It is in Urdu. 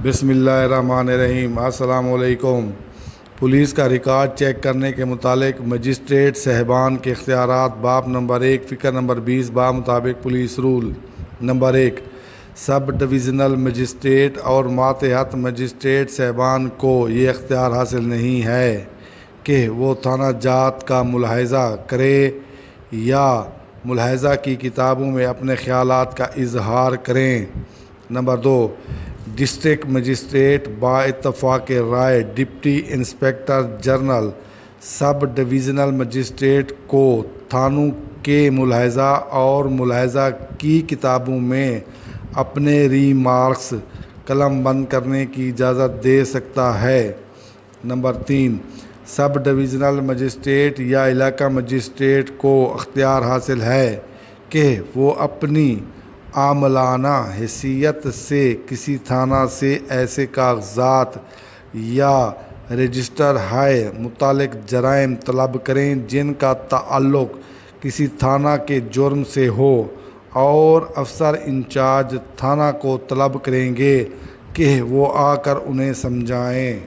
بسم اللہ الرحمن الرحیم۔ السلام علیکم۔ پولیس کا ریکارڈ چیک کرنے کے متعلق مجسٹریٹ صاحبان کے اختیارات۔ باب نمبر 1 فقرہ نمبر 20 باب مطابق پولیس رول نمبر 1 سب ڈویژنل مجسٹریٹ اور ماتحت مجسٹریٹ صاحبان کو یہ اختیار حاصل نہیں ہے کہ وہ تھانہ جات کا ملاحظہ کرے یا ملاحظہ کی کتابوں میں اپنے خیالات کا اظہار کریں۔ نمبر 2 ڈسٹرکٹ مجسٹریٹ با اتفاق رائے deputy inspector general sub divisional magistrate کو تھانوں کے ملاحظہ اور ملاحظہ کی کتابوں میں اپنے ریمارکس قلم بند کرنے کی اجازت دے سکتا ہے۔ نمبر 3 سب ڈویژنل مجسٹریٹ یا علاقہ مجسٹریٹ کو اختیار حاصل ہے کہ وہ اپنی عاملانہ حیثیت سے کسی تھانہ سے ایسے کاغذات یا رجسٹر ہے متعلق جرائم طلب کریں جن کا تعلق کسی تھانہ کے جرم سے ہو، اور افسر انچارج تھانہ کو طلب کریں گے کہ وہ آ کر انہیں سمجھائیں۔